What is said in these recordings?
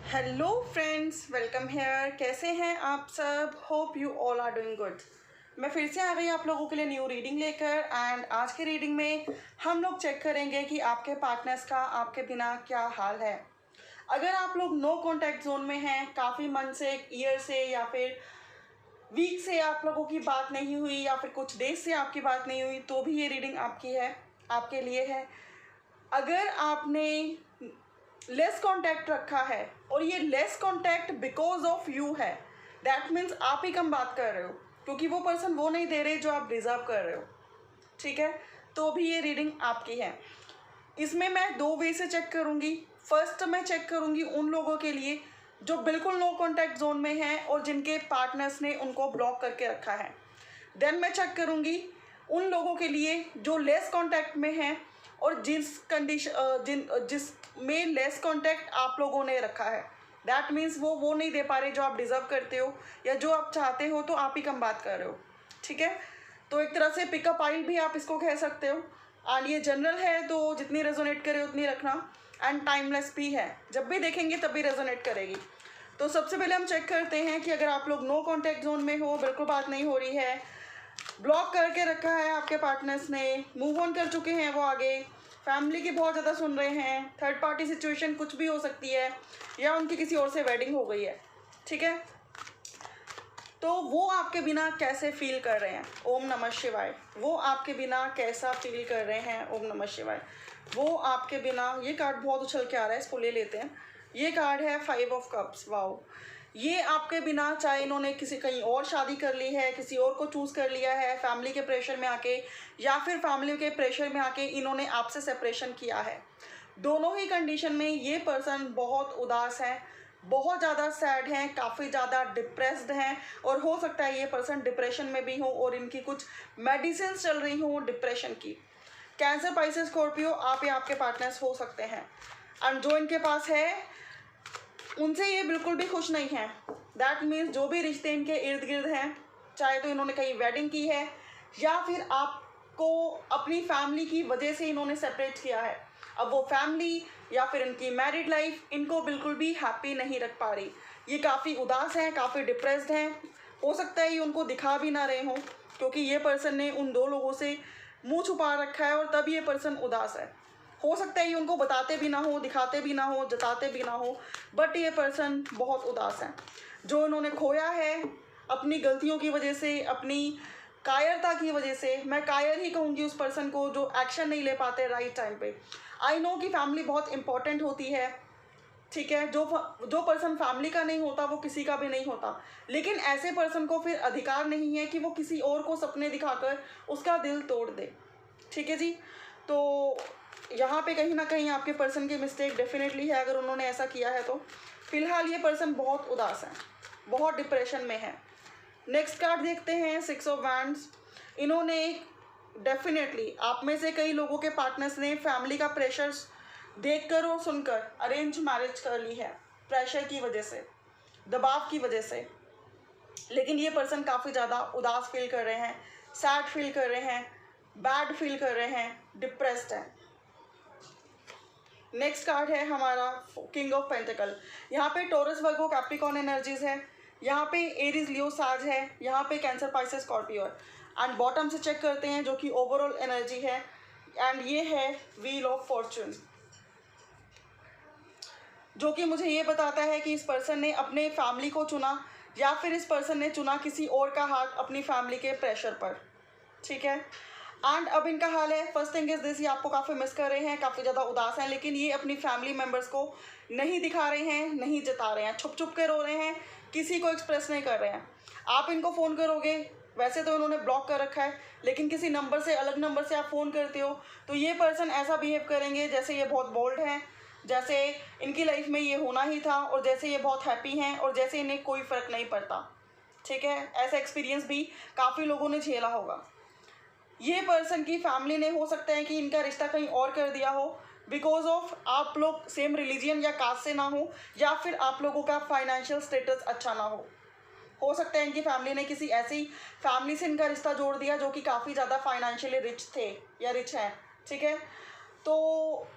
Hello friends, welcome hair. कैसे हैं आप सब? Hope you all are doing good. मैं फिर से आ गई आप लोगों के लिए न्यू रीडिंग लेकर। एंड आज की रीडिंग में हम लोग चेक करेंगे कि आपके पार्टनर्स का आपके बिना क्या हाल है। अगर आप लोग नो कॉन्टैक्ट जोन में हैं, काफ़ी मंथ से, एक ईयर से या फिर वीक से आप लोगों की बात नहीं हुई या फिर कुछ डेज से आपकी बात नहीं हुई, तो भी ये रीडिंग आपकी है, आपके लिए है। अगर आपने लेस कांटेक्ट रखा है और ये less contact because of you है, दैट मीन्स आप ही कम बात कर रहे हो क्योंकि वो पर्सन वो नहीं दे रहे जो आप डिज़र्व कर रहे हो। ठीक है, तो भी ये रीडिंग आपकी है। इसमें मैं दो वे से चेक करूँगी। फर्स्ट मैं चेक करूँगी उन लोगों के लिए जो बिल्कुल नो कॉन्टैक्ट जोन में हैं और जिनके पार्टनर्स ने उनको ब्लॉक करके रखा है। देन मैं चेक करूँगी उन लोगों के लिए जो लेस कांटेक्ट में हैं और जिसमें लेस कांटेक्ट आप लोगों ने रखा है। दैट मीन्स वो नहीं दे पा रहे जो आप डिज़र्व करते हो या जो आप चाहते हो, तो आप ही कम बात कर रहे हो। ठीक है, तो एक तरह से पिकअप आइल भी आप इसको कह सकते हो। एंड ये जनरल है, तो जितनी रेजोनेट करे उतनी रखना। एंड टाइमलेस भी है, जब भी देखेंगे तभी रेजोनेट करेगी। तो सबसे पहले हम चेक करते हैं कि अगर आप लोग नो कॉन्टैक्ट जोन में हो, बिल्कुल बात नहीं हो रही है, ब्लॉक करके रखा है आपके पार्टनर्स ने, मूव ऑन कर चुके हैं वो आगे, फैमिली की बहुत ज़्यादा सुन रहे हैं, थर्ड पार्टी सिचुएशन कुछ भी हो सकती है, या उनकी किसी और से वेडिंग हो गई है। ठीक है, तो वो आपके बिना कैसे फील कर रहे हैं? ओम नमः शिवाय। वो आपके बिना कैसा फील कर रहे हैं? ओम नमः शिवाय। वो आपके बिना, ये कार्ड बहुत उछल के आ रहा है, इसको ले लेते हैं। ये कार्ड है 5 ऑफ कप्स। वाओ, ये आपके बिना, चाहे इन्होंने किसी कहीं और शादी कर ली है, किसी और को चूज़ कर लिया है फैमिली के प्रेशर में आके, या फिर फैमिली के प्रेशर में आके इन्होंने आपसे सेपरेशन किया है, दोनों ही कंडीशन में ये पर्सन बहुत उदास है, बहुत ज़्यादा सैड हैं, काफ़ी ज़्यादा डिप्रेस्ड हैं, और हो सकता है ये पर्सन डिप्रेशन में भी हो और इनकी कुछ मेडिसिन चल रही हो डिप्रेशन की। कैंसर, पाइसेस, स्कॉर्पियो, आप या आपके पार्टनर्स हो सकते हैं। एंड जो इनके पास है उनसे ये बिल्कुल भी खुश नहीं है। दैट मीन्स जो भी रिश्ते इनके इर्द गिर्द हैं, चाहे तो इन्होंने कहीं वेडिंग की है या फिर आपको अपनी फैमिली की वजह से इन्होंने सेपरेट किया है, अब वो फैमिली या फिर इनकी मैरिड लाइफ इनको बिल्कुल भी हैप्पी नहीं रख पा रही। ये काफ़ी उदास हैं, काफ़ी डिप्रेस्ड हैं। हो सकता है ये उनको दिखा भी ना रहे हों क्योंकि ये पर्सन ने उन दो लोगों से मुंह छुपा रखा है और तब ये पर्सन उदास है। हो सकता है ये उनको बताते भी ना हो, दिखाते भी ना हो, जताते भी ना हो, बट ये पर्सन बहुत उदास है। जो उन्होंने खोया है अपनी गलतियों की वजह से, अपनी कायरता की वजह से, मैं कायर ही कहूँगी उस पर्सन को जो एक्शन नहीं ले पाते राइट टाइम पे। आई नो कि फैमिली बहुत इंपॉर्टेंट होती है। ठीक है, जो पर्सन फैमिली का नहीं होता वो किसी का भी नहीं होता, लेकिन ऐसे पर्सन को फिर अधिकार नहीं है कि वो किसी और को सपने दिखाकर उसका दिल तोड़ दे। ठीक है जी, तो यहाँ पे कहीं ना कहीं आपके पर्सन की मिस्टेक डेफिनेटली है अगर उन्होंने ऐसा किया है तो। फिलहाल ये पर्सन बहुत उदास है, बहुत डिप्रेशन में है। नेक्स्ट कार्ड देखते हैं, 6 ऑफ वैंड्स। इन्होंने डेफिनेटली, आप में से कई लोगों के पार्टनर्स ने फैमिली का प्रेशर देखकर और सुनकर अरेंज मैरिज कर ली है, प्रेशर की वजह से, दबाव की वजह से। लेकिन ये पर्सन काफ़ी ज़्यादा उदास फील कर रहे हैं, सैड फील कर रहे हैं, बैड फील कर रहे हैं, डिप्रेस्ड हैं। नेक्स्ट कार्ड है हमारा किंग ऑफ पेंटिकल। यहाँ पे टोरस, वर्गो, कैप्रिकॉर्न एनर्जीज है, यहाँ पे एरीज, लियो, साज है, यहाँ पे cancer, Pisces, Scorpio. And bottom से चेक करते हैं जो कि ओवरऑल एनर्जी है, एंड ये है व्हील ऑफ फॉर्चून, जो कि मुझे ये बताता है कि इस पर्सन ने अपने फैमिली को चुना या फिर इस पर्सन ने चुना किसी और का हाथ अपनी फैमिली के प्रेशर पर। ठीक है, एंड अब इनका हाल है, फर्स्ट थिंग इज दिस, ये आपको काफ़ी मिस कर रहे हैं, काफ़ी ज़्यादा उदास हैं, लेकिन ये अपनी फैमिली मेम्बर्स को नहीं दिखा रहे हैं, नहीं जता रहे हैं, छुप छुप के रो रहे हैं, किसी को एक्सप्रेस नहीं कर रहे हैं। आप इनको फ़ोन करोगे, वैसे तो इन्होंने ब्लॉक कर रखा है, लेकिन किसी नंबर से, अलग नंबर से आप फ़ोन करते हो तो ये पर्सन ऐसा बिहेव करेंगे जैसे ये बहुत बोल्ड हैं, जैसे इनकी लाइफ में ये होना ही था, और जैसे ये बहुत हैप्पी हैं, और जैसे इन्हें कोई फ़र्क नहीं पड़ता। ठीक है, ऐसा एक्सपीरियंस भी काफ़ी लोगों ने झेला होगा। ये पर्सन की फैमिली ने, हो सकता है कि इनका रिश्ता कहीं और कर दिया हो बिकॉज ऑफ आप लोग सेम रिलीजियन या कास्ट से ना हो, या फिर आप लोगों का फाइनेंशियल स्टेटस अच्छा ना हो सकता है इनकी फैमिली ने किसी ऐसी फैमिली से इनका रिश्ता जोड़ दिया जो कि काफ़ी ज़्यादा फाइनेंशियली रिच थे या रिच हैं। ठीक है, तो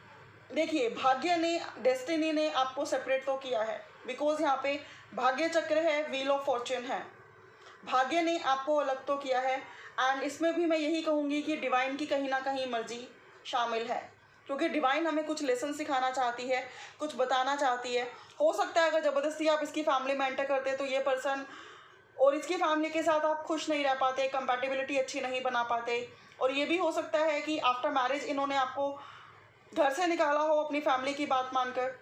देखिए भाग्य ने, डेस्टिनी ने आपको सेपरेट तो किया है, बिकॉज यहाँ पे भाग्य चक्र है, व्हील ऑफ फॉर्च्यून है, भाग्य ने आपको अलग तो किया है। एंड इसमें भी मैं यही कहूँगी कि डिवाइन की कहीं ना कहीं मर्जी शामिल है, क्योंकि डिवाइन हमें कुछ लेसन सिखाना चाहती है, कुछ बताना चाहती है। हो सकता है अगर ज़बरदस्ती आप इसकी फैमिली में एंटर करते तो ये पर्सन और इसकी फैमिली के साथ आप खुश नहीं रह पाते, कंपैटिबिलिटी अच्छी नहीं बना पाते। और ये भी हो सकता है कि आफ्टर मैरिज इन्होंने आपको घर से निकाला हो अपनी फैमिली की बात मानकर,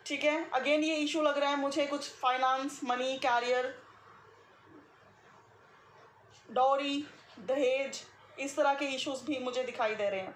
ठीक है। अगेन ये इशू लग रहा है मुझे कुछ फाइनेंस, मनी, कैरियर, डॉरी, दहेज, इस तरह के इश्यूज भी मुझे दिखाई दे रहे हैं।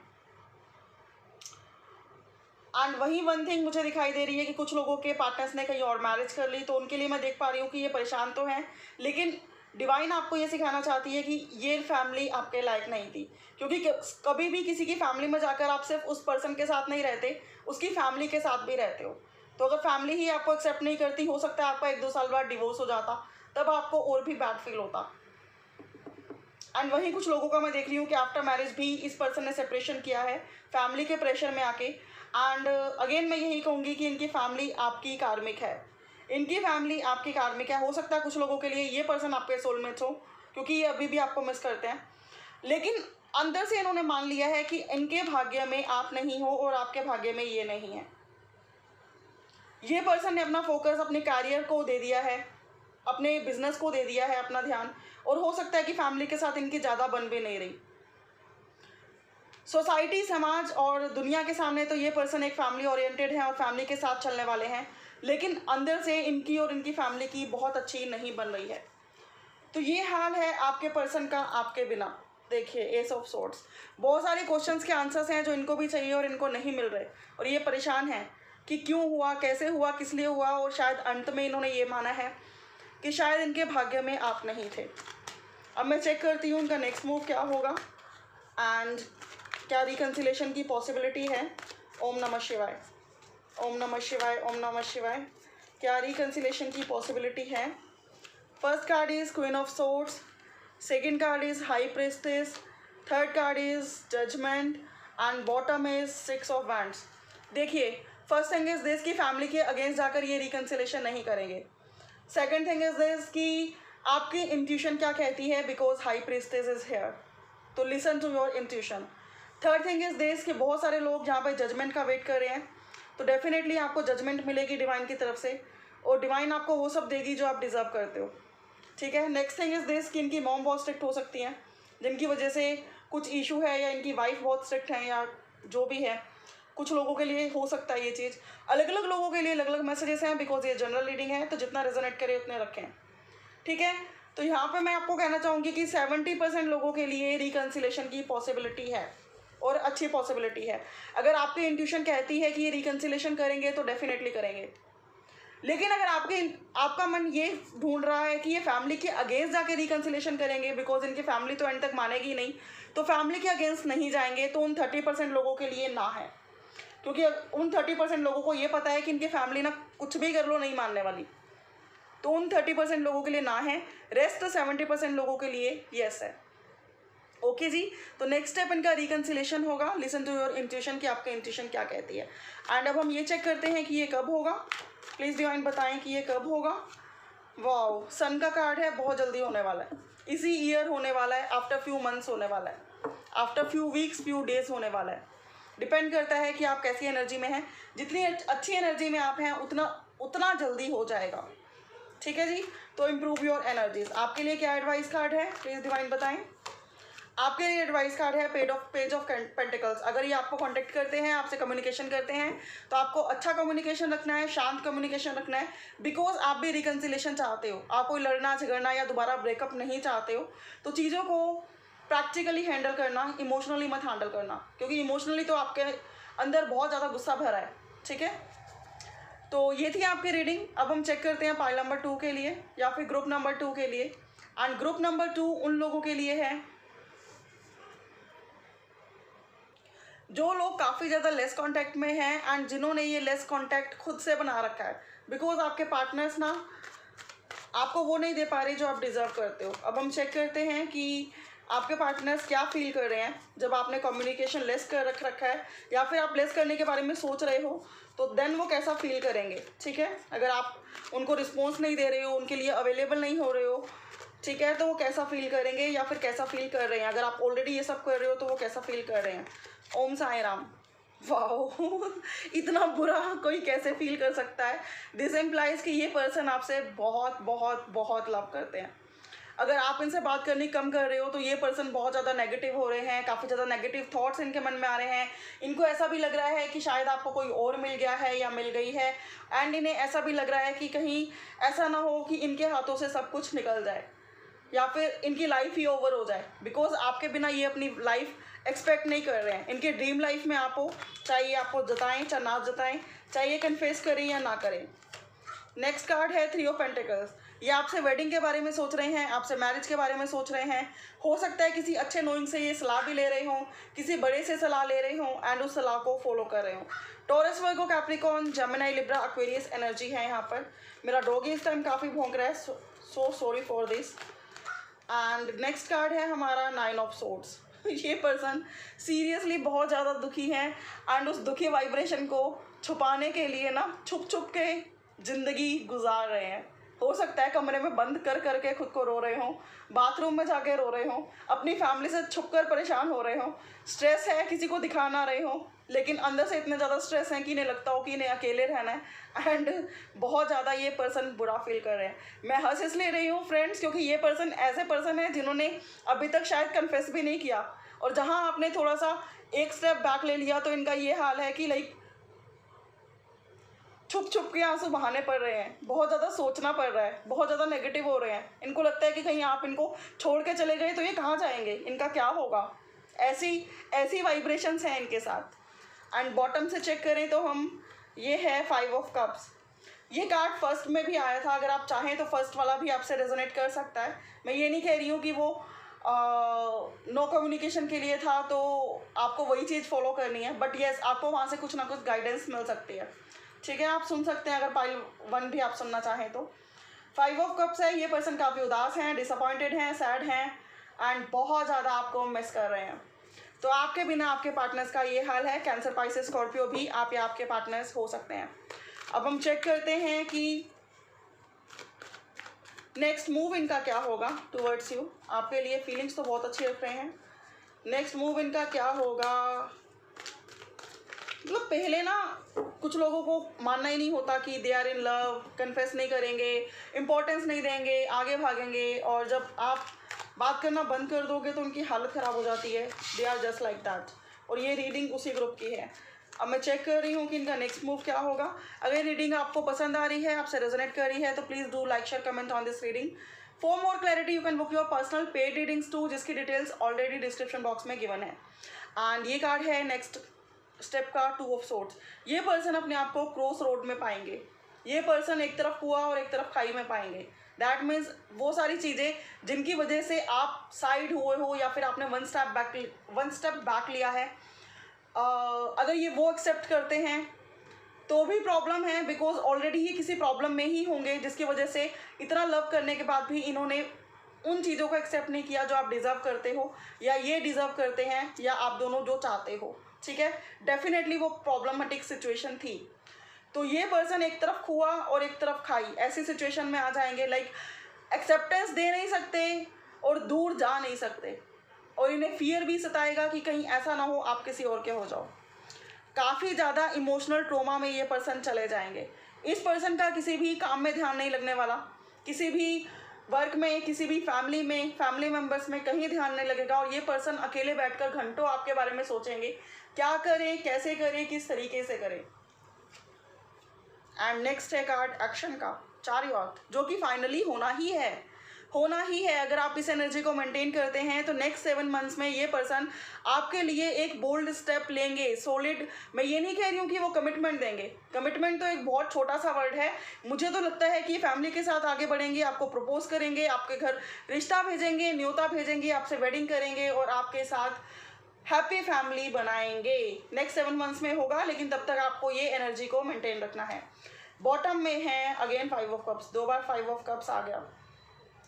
एंड वही वन थिंग मुझे दिखाई दे रही है कि कुछ लोगों के पार्टनर्स ने कहीं और मैरिज कर ली, तो उनके लिए मैं देख पा रही हूँ कि ये परेशान तो हैं, लेकिन डिवाइन आपको ये सिखाना चाहती है कि ये फैमिली आपके लायक नहीं थी। क्योंकि कभी भी किसी की फैमिली में जाकर आप सिर्फ उस पर्सन के साथ नहीं रहते, उसकी फैमिली के साथ भी रहते हो। तो अगर फैमिली ही आपको एक्सेप्ट नहीं करती, हो सकता है आपका 1-2 साल बाद डिवोर्स हो जाता, तब आपको और भी बैड फील होता। एंड वहीं कुछ लोगों का मैं देख रही हूँ कि आफ्टर मैरिज भी इस पर्सन ने सेपरेशन किया है फैमिली के प्रेशर में आके। एंड अगेन मैं यही कहूँगी कि इनकी फैमिली आपकी कार्मिक है, इनकी फैमिली आपकी कार्मिक है। हो सकता है कुछ लोगों के लिए ये पर्सन आपके सोलमेट्स हो, क्योंकि ये अभी भी आपको मिस करते हैं, लेकिन अंदर से इन्होंने मान लिया है कि इनके भाग्य में आप नहीं हो और आपके भाग्य में ये नहीं है। ये पर्सन ने अपना फोकस अपने कैरियर को दे दिया है, अपने बिजनेस को दे दिया है अपना ध्यान, और हो सकता है कि फैमिली के साथ इनकी ज़्यादा बन भी नहीं रही। सोसाइटी, समाज और दुनिया के सामने तो ये पर्सन एक फैमिली ओरिएंटेड है और फैमिली के साथ चलने वाले हैं, लेकिन अंदर से इनकी और इनकी फैमिली की बहुत अच्छी नहीं बन रही है। तो ये हाल है आपके पर्सन का आपके बिना। देखिए एस ऑफ सोर्ड्स, बहुत सारे क्वेश्चंस के आंसर्स हैं जो इनको भी चाहिए और इनको नहीं मिल रहे, और ये परेशान हैं कि क्यों हुआ, कैसे हुआ, किस लिए हुआ, और शायद अंत में इन्होंने ये माना है कि शायद इनके भाग्य में आप नहीं थे। अब मैं चेक करती हूँ उनका नेक्स्ट मूव क्या होगा एंड क्या रिकन्सिलेशन की पॉसिबिलिटी है। ओम नमः शिवाय, ओम नमः शिवाय, ओम नमः शिवाय। क्या रिकन्सिलेशन की पॉसिबिलिटी है? First card is queen of swords, second card is high priestess, third card is judgement and bottom is 6 of wands. देखिए फर्स्ट थिंग इज दिस कि फैमिली के अगेंस्ट जाकर ये रिकन्सिलेशन नहीं करेंगे। सेकंड थिंग इज दिस कि आपकी intuition क्या कहती है, because high priestess is here, तो listen to your intuition. Third thing is this कि बहुत सारे लोग जहाँ पे जजमेंट का वेट कर रहे हैं, तो डेफिनेटली आपको जजमेंट मिलेगी डिवाइन की तरफ से, और डिवाइन आपको वो सब देगी जो आप डिजर्व करते हो, ठीक है। नेक्स्ट थिंग इज दिस कि इनकी मॉम बहुत स्ट्रिक्ट हो सकती हैं, जिनकी वजह से कुछ इशू है, या इनकी वाइफ बहुत स्ट्रिक्ट है, या जो भी है, कुछ लोगों के लिए हो सकता है ये चीज़। अलग अलग लोगों के लिए अलग अलग मैसेजेस हैं, बिकॉज ये जनरल रीडिंग है, तो जितना रेजोनेट करे उतने रखें, ठीक है। तो यहाँ पे मैं आपको कहना चाहूँगी कि 70% लोगों के लिए रिकन्सिलेशन की पॉसिबिलिटी है, और अच्छी पॉसिबिलिटी है। अगर आपकी इंट्यूशन कहती है कि ये रिकन्सिलेशन करेंगे तो डेफिनेटली करेंगे, लेकिन अगर आपका मन ये ढूंढ रहा है कि ये फैमिली के अगेंस्ट जाके रिकन्सिलेशन करेंगे, बिकॉज इनकी फैमिली तो एंड तक मानेगी नहीं, तो फैमिली के अगेंस्ट नहीं जाएंगे, तो उन 30% लोगों के लिए ना है, क्योंकि उन 30% लोगों को ये पता है कि इनकी फैमिली ना कुछ भी कर लो नहीं मानने वाली, तो उन 30% लोगों के लिए ना है। रेस्ट 70% लोगों के लिए यस है। ओके जी, तो नेक्स्ट स्टेप इनका रिकन्सिलेशन होगा। लिसन टू योर इंट्यूशन कि आपका इंट्यूशन क्या कहती है। एंड अब हम ये चेक करते हैं कि ये कब होगा। प्लीज़ डिवाइन बताएं कि ये कब होगा। वाओ, सन का कार्ड है, बहुत जल्दी होने वाला है, इसी ईयर होने वाला है, आफ्टर फ्यू मंथ्स होने वाला है, after few weeks, few days होने वाला है। डिपेंड करता है कि आप कैसी एनर्जी में हैं। जितनी अच्छी एनर्जी में आप हैं उतना जल्दी हो जाएगा, ठीक है जी। तो इम्प्रूव योर एनर्जीज। आपके लिए क्या एडवाइस कार्ड है, प्लीज़ डिवाइन बताएं। आपके लिए एडवाइस कार्ड है पेज ऑफ पेंटिकल्स। अगर ये आपको कांटेक्ट करते हैं, आपसे कम्युनिकेशन करते हैं, तो आपको अच्छा कम्युनिकेशन रखना है, शांत कम्युनिकेशन रखना है, बिकॉज आप भी रिकन्सिलेशन चाहते हो, आप कोई लड़ना झगड़ना या दोबारा ब्रेकअप नहीं चाहते हो। तो चीज़ों को प्रैक्टिकली हैंडल करना, इमोशनली मत हैंडल करना, क्योंकि इमोशनली तो आपके अंदर बहुत ज़्यादा गुस्सा भरा है, ठीक है। तो ये थी आपकी रीडिंग। अब हम चेक करते हैं पाइल नंबर 2 के लिए, या फिर ग्रुप नंबर 2 के लिए। एंड ग्रुप नंबर 2 उन लोगों के लिए है जो लोग काफ़ी ज़्यादा लेस कांटेक्ट में हैं, एंड जिन्होंने ये लेस कांटेक्ट खुद से बना रखा है, बिकॉज आपके पार्टनर्स ना आपको वो नहीं दे पा रहे जो आप डिज़र्व करते हो। अब हम चेक करते हैं कि आपके पार्टनर्स क्या फील कर रहे हैं जब आपने कम्युनिकेशन लेस कर रखा है या फिर आप लेस करने के बारे में सोच रहे हो, तो देन वो कैसा फील करेंगे, ठीक है। अगर आप उनको रिस्पॉन्स नहीं दे रहे हो, उनके लिए अवेलेबल नहीं हो रहे हो, ठीक है, तो वो कैसा फील करेंगे या फिर कैसा फील कर रहे हैं। अगर आप ऑलरेडी ये सब कर रहे हो तो वो कैसा फील कर रहे हैं। ओम साई राम। वाओ इतना बुरा कोई कैसे फील कर सकता है। दिस एम्प्लाइज कि ये पर्सन आपसे बहुत बहुत बहुत लव करते हैं। अगर आप इनसे बात करनी कम कर रहे हो तो ये पर्सन बहुत ज़्यादा नेगेटिव हो रहे हैं, काफ़ी ज़्यादा नेगेटिव थॉट्स इनके मन में आ रहे हैं। इनको ऐसा भी लग रहा है कि शायद आपको कोई और मिल गया है या मिल गई है, एंड इन्हें ऐसा भी लग रहा है कि कहीं ऐसा ना हो कि इनके हाथों से सब कुछ निकल जाए या फिर इनकी लाइफ ही ओवर हो जाए, बिकॉज आपके बिना ये अपनी लाइफ एक्सपेक्ट नहीं कर रहे हैं। इनके ड्रीम लाइफ में आप हो, चाहे ये आपको जताएं चाहे ना जताएं, चाहे ये कन्फेस करें या ना करें। नेक्स्ट कार्ड है 3 ऑफ पेंटिकल्स। ये आपसे वेडिंग के बारे में सोच रहे हैं, आपसे मैरिज के बारे में सोच रहे हैं। हो सकता है किसी अच्छे नोइंग से ये सलाह भी ले रहे हों, किसी बड़े से सलाह ले रहे हों एंड उस सलाह को फॉलो कर रहे हों। Taurus, Virgo, Capricorn, Gemini, Libra, Aquarius energy है यहाँ पर। मेरा डॉगी इस टाइम काफ़ी भौंक रहा है, so sorry for this. And next card है हमारा 9 ऑफ सोर्ड्स। ये पर्सन सीरियसली बहुत ज़्यादा दुखी हैं एंड उस दुखी वाइब्रेशन को छुपाने के लिए ना छुप छुप के ज़िंदगी गुजार रहे हैं। हो सकता है कमरे में बंद कर करके खुद को रो रहे हों, बाथरूम में जाके रो रहे हों, अपनी फैमिली से छुप कर परेशान हो रहे हों, स्ट्रेस है किसी को दिखा ना रहे हों, लेकिन अंदर से इतने ज़्यादा स्ट्रेस हैं कि इन्हें लगता हो कि इन्हें अकेले रहना है एंड बहुत ज़्यादा ये पर्सन बुरा फील कर रहे हैं। मैं हंस इसलिए रही हूँ फ्रेंड्स क्योंकि ये पर्सन ऐसे पर्सन है जिन्होंने अभी तक शायद कन्फेस भी नहीं किया, और जहाँ आपने थोड़ा सा एक स्टेप बैक ले लिया तो इनका ये हाल है कि लाइक छुप छुप के आंसू बहाने पड़ रहे हैं, बहुत ज़्यादा सोचना पड़ रहा है, बहुत ज़्यादा नेगेटिव हो रहे हैं। इनको लगता है कि कहीं आप इनको छोड़ के चले गए तो ये कहाँ जाएंगे, इनका क्या होगा। ऐसी वाइब्रेशंस हैं इनके साथ। एंड बॉटम से चेक करें तो हम ये है 5 ऑफ कप्स। ये कार्ड फर्स्ट में भी आया था, अगर आप चाहें तो फर्स्ट वाला भी आपसे रेजोनेट कर सकता है। मैं ये नहीं कह रही हूँ कि वो नो कम्युनिकेशन के लिए था तो आपको वही चीज़ फॉलो करनी है, बट येस आपको वहाँ से कुछ ना कुछ गाइडेंस मिल सकती है, ठीक है। आप सुन सकते हैं अगर पाइल 1 भी आप सुनना चाहें तो। 5 ऑफ कप्स है, ये पर्सन काफ़ी उदास हैं, डिसअपॉइंटेड हैं, सैड हैं एंड बहुत ज़्यादा आपको मिस कर रहे हैं। तो आपके बिना आपके पार्टनर्स का ये हाल है। कैंसर, पाइसेस, स्कॉर्पियो भी आप या आपके पार्टनर्स हो सकते हैं। अब हम चेक करते हैं कि नेक्स्ट मूव इनका क्या होगा टुवर्ड्स यू। आपके लिए फीलिंग्स तो बहुत अच्छी रख रहे हैं। नेक्स्ट मूव इनका क्या होगा, मतलब पहले ना कुछ लोगों को मानना ही नहीं होता कि they are in love, confess नहीं करेंगे, इम्पोर्टेंस नहीं देंगे, आगे भागेंगे, और जब आप बात करना बंद कर दोगे तो उनकी हालत ख़राब हो जाती है। They are just like that. और ये रीडिंग उसी ग्रुप की है। अब मैं चेक कर रही हूँ कि इनका नेक्स्ट मूव क्या होगा। अगर रीडिंग आपको पसंद आ रही है, आपसे रेजोनेट कर रही है, तो please do like, share, comment on this reading. For more clarity you can book your personal paid readings too, जिसकी डिटेल्स ऑलरेडी डिस्क्रिप्शन बॉक्स में गिवन है। एंड ये कार्ड है नेक्स्ट स्टेप का 2 ऑफ सोर्ड्स। ये पर्सन अपने आप को क्रॉस रोड में पाएंगे। ये पर्सन एक तरफ कुआं और एक तरफ खाई में पाएंगे। दैट मीन्स वो सारी चीज़ें जिनकी वजह से आप साइड हुए हो या फिर आपने वन स्टेप बैक लिया है, अगर ये वो एक्सेप्ट करते हैं तो भी प्रॉब्लम है, बिकॉज ऑलरेडी ये किसी प्रॉब्लम में ही होंगे जिसकी वजह से इतना लव करने के बाद भी इन्होंने उन चीज़ों को एक्सेप्ट नहीं किया जो आप डिज़र्व करते हो या ये डिज़र्व करते हैं या आप दोनों जो चाहते हो, ठीक है। डेफिनेटली वो प्रॉब्लमेटिक सिचुएशन थी। तो ये पर्सन एक तरफ कुआं और एक तरफ खाई, ऐसी सिचुएशन में आ जाएंगे। लाइक एक्सेप्टेंस दे नहीं सकते और दूर जा नहीं सकते, और इन्हें फियर भी सताएगा कि कहीं ऐसा ना हो आप किसी और के हो जाओ। काफ़ी ज़्यादा इमोशनल ट्रोमा में ये पर्सन चले जाएंगे। इस पर्सन का किसी भी काम में ध्यान नहीं लगने वाला, किसी भी वर्क में, किसी भी फैमिली में, फैमिली मेम्बर्स में कहीं ध्यान नहीं लगेगा, और ये पर्सन अकेले बैठकर घंटों आपके बारे में सोचेंगे, क्या करें, कैसे करें, किस तरीके से करें। एंड नेक्स्ट है कार्ड एक्शन का, चारियॉट, जो कि फाइनली होना ही है। अगर आप इस एनर्जी को मेंटेन करते हैं तो नेक्स्ट 7 मंथ्स में ये पर्सन आपके लिए एक बोल्ड स्टेप लेंगे, सॉलिड। मैं ये नहीं कह रही हूँ कि वो कमिटमेंट देंगे, कमिटमेंट तो एक बहुत छोटा सा वर्ड है। मुझे तो लगता है कि फैमिली के साथ आगे बढ़ेंगे, आपको प्रपोज करेंगे, आपके घर रिश्ता भेजेंगे, न्योता भेजेंगे, आपसे वेडिंग करेंगे और आपके साथ हैप्पी फैमिली बनाएंगे। नेक्स्ट 7 मंथ्स में होगा, लेकिन तब तक आपको ये एनर्जी को मेंटेन रखना है। बॉटम में है अगेन 5 ऑफ कप्स, 2 बार 5 ऑफ कप्स आ गया।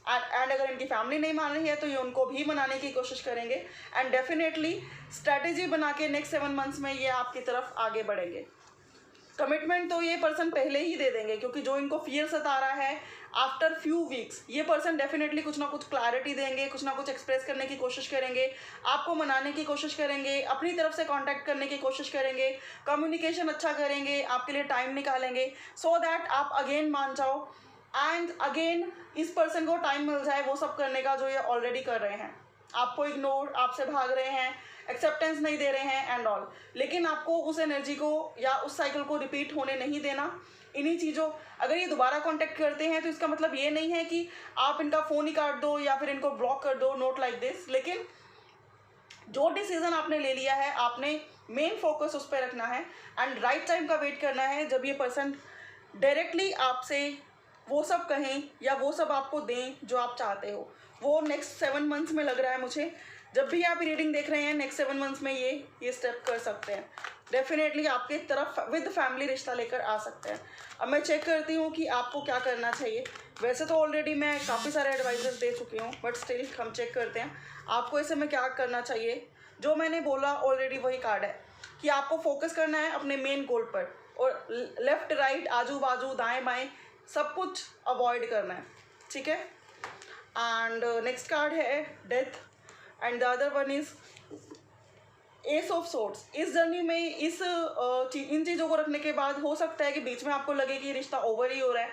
एंड अगर इनकी फैमिली नहीं मान रही है तो ये उनको भी मनाने की कोशिश करेंगे एंड डेफिनेटली स्ट्रैटेजी बना के नेक्स्ट 7 मंथ्स में ये आपकी तरफ आगे बढ़ेंगे। कमिटमेंट तो ये पर्सन पहले ही दे देंगे, क्योंकि जो इनको फियर सता रहा है आफ्टर फ्यू वीक्स ये पर्सन डेफिनेटली कुछ ना कुछ क्लैरिटी देंगे, कुछ ना कुछ एक्सप्रेस करने की कोशिश करेंगे, आपको मनाने की कोशिश करेंगे, अपनी तरफ से कांटेक्ट करने की कोशिश करेंगे, कम्युनिकेशन अच्छा करेंगे, आपके लिए टाइम निकालेंगे सो दैट आप अगेन मान जाओ एंड अगेन इस पर्सन को टाइम मिल जाए वो सब करने का जो ये ऑलरेडी कर रहे हैं। आपको इग्नोर, आपसे भाग रहे हैं, एक्सेप्टेंस नहीं दे रहे हैं एंड ऑल, लेकिन आपको उस एनर्जी को या उस साइकिल को रिपीट होने नहीं देना। इन्हीं चीज़ों, अगर ये दोबारा कांटेक्ट करते हैं तो इसका मतलब ये नहीं है कि आप इनका फ़ोन ही काट दो या फिर इनको ब्लॉक कर दो, नोट लाइक दिस। लेकिन जो डिसीजन आपने ले लिया है आपने मेन फोकस उस पर रखना है एंड राइट टाइम का वेट करना है जब ये पर्सन डायरेक्टली आपसे वो सब कहें या वो सब आपको दें जो आप चाहते हो। वो नेक्स्ट 7 मंथ्स में लग रहा है मुझे, जब भी आप रीडिंग देख रहे हैं नेक्स्ट 7 मंथ्स में ये स्टेप कर सकते हैं, डेफिनेटली आपके तरफ विद फैमिली रिश्ता लेकर आ सकते हैं। अब मैं चेक करती हूँ कि आपको क्या करना चाहिए। वैसे तो ऑलरेडी मैं काफ़ी सारे एडवाइजेस दे चुकी हूँ, बट स्टिल हम चेक करते हैं आपको इस समय क्या करना चाहिए। जो मैंने बोला ऑलरेडी वही कार्ड है कि आपको फोकस करना है अपने मेन गोल पर, और लेफ्ट राइट आजू बाजू दाएँ बाएँ सब कुछ अवॉइड करना है, ठीक है। एंड नेक्स्ट कार्ड है death and the other one is S of swords. इस जर्नी में इन चीज़ों को रखने के बाद हो सकता है कि बीच में आपको लगे कि रिश्ता ओवर ही हो रहा है,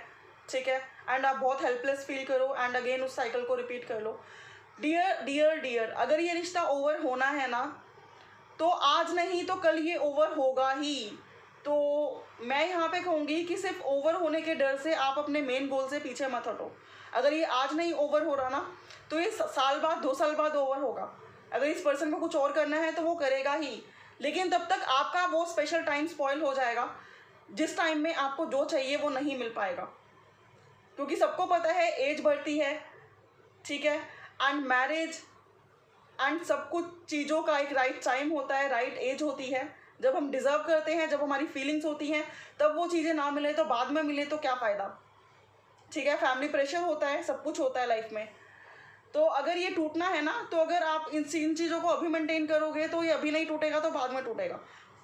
ठीक है, एंड आप बहुत हेल्पलेस फील करो एंड अगेन उस साइकिल को रिपीट कर लो। डियर डियर डियर, अगर ये रिश्ता ओवर होना है ना तो आज नहीं तो कल ये ओवर होगा ही। तो मैं यहाँ पे कहूँगी कि सिर्फ ओवर होने के डर से आप अपने मेन गोल से पीछे मत हटो। अगर ये आज नहीं ओवर हो रहा ना तो ये साल बाद 2 साल बाद ओवर होगा। अगर इस पर्सन को कुछ और करना है तो वो करेगा ही, लेकिन तब तक आपका वो स्पेशल टाइम स्पॉइल हो जाएगा जिस टाइम में आपको जो चाहिए वो नहीं मिल पाएगा। क्योंकि सबको पता है एज बढ़ती है, ठीक है, एंड मैरिज एंड सब कुछ चीज़ों का एक राइट टाइम होता है, राइट एज होती है। जब हम डिज़र्व करते हैं, जब हमारी फीलिंग्स होती हैं, तब वो चीज़ें ना मिले तो बाद में मिले तो क्या फ़ायदा, ठीक है। फैमिली प्रेशर होता है, सब कुछ होता है लाइफ में। तो अगर ये टूटना है ना तो अगर आप इन चीज़ों को अभी मेंटेन करोगे तो ये अभी नहीं टूटेगा तो बाद में टूटेगा।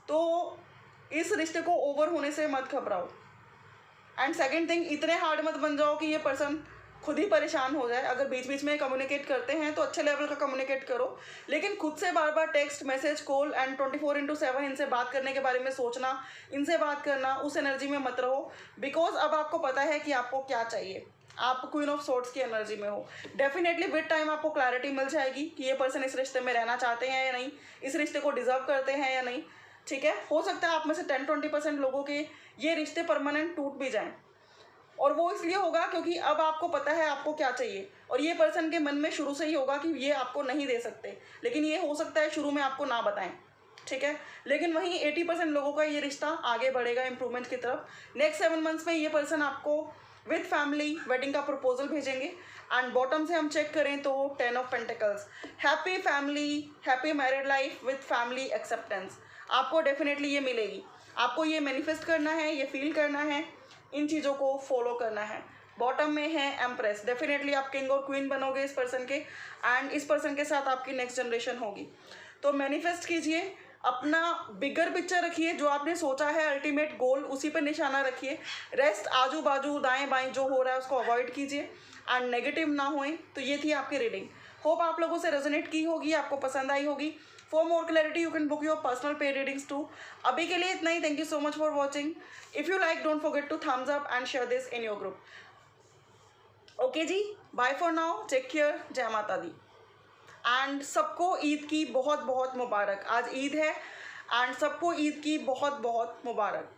तो इस रिश्ते को ओवर होने से मत घबराओ। एंड सेकंड थिंग, इतने हार्ड मत बन जाओ कि ये पर्सन खुद ही परेशान हो जाए। अगर बीच बीच में कम्युनिकेट करते हैं तो अच्छे लेवल का कम्युनिकेट करो, लेकिन खुद से बार बार टेक्स्ट मैसेज कॉल एंड 24/7 इनसे बात करने के बारे में सोचना, इनसे बात करना, उस एनर्जी में मत रहो। बिकॉज अब आपको पता है कि आपको क्या चाहिए, आप क्वीन ऑफ सोर्ड्स की एनर्जी में हो। डेफिनेटली विद टाइम आपको क्लैरिटी मिल जाएगी कि ये पर्सन इस रिश्ते में रहना चाहते हैं या नहीं, इस रिश्ते को डिजर्व करते हैं या नहीं, ठीक है। हो सकता है आप में से 10-20% लोगों के ये रिश्ते परमानेंट टूट भी जाएं, और वो इसलिए होगा क्योंकि अब आपको पता है आपको क्या चाहिए, और ये पर्सन के मन में शुरू से ही होगा कि ये आपको नहीं दे सकते, लेकिन ये हो सकता है शुरू में आपको ना बताएं, ठीक है। लेकिन वहीं 80% लोगों का ये रिश्ता आगे बढ़ेगा इम्प्रूवमेंट की तरफ। नेक्स्ट 7 मंथ्स में ये पर्सन आपको विद फैमिली वेडिंग का प्रपोजल भेजेंगे। एंड बॉटम से हम चेक करें तो 10 of pentacles, happy family, happy married life with family acceptance, आपको डेफिनेटली ये मिलेगी। आपको ये मैनिफेस्ट करना है, ये फील करना है, इन चीज़ों को फॉलो करना है। बॉटम में है एम्प्रेस, डेफिनेटली आप किंग और क्वीन बनोगे इस पर्सन के, एंड इस पर्सन के साथ आपकी नेक्स्ट जनरेशन होगी। तो मैनिफेस्ट कीजिए, अपना बिगर पिक्चर रखिए, जो आपने सोचा है अल्टीमेट गोल उसी पर निशाना रखिए। रेस्ट आजू बाजू दाएं बाएं जो हो रहा है उसको अवॉइड कीजिए एंड नेगेटिव ना होए। तो ये थी आपकी रीडिंग। होप आप लोगों से रेजोनेट की होगी, आपको पसंद आई होगी। For more clarity you can book your personal paid readings too. अभी के लिए इतना ही। Thank you so much for watching. If you like don't forget to thumbs up and share this in your group. Okay ji, bye for now, take care, जय माता दी। And सबको ईद की बहुत बहुत मुबारक। आज ईद है एंड सबको ईद की बहुत बहुत मुबारक।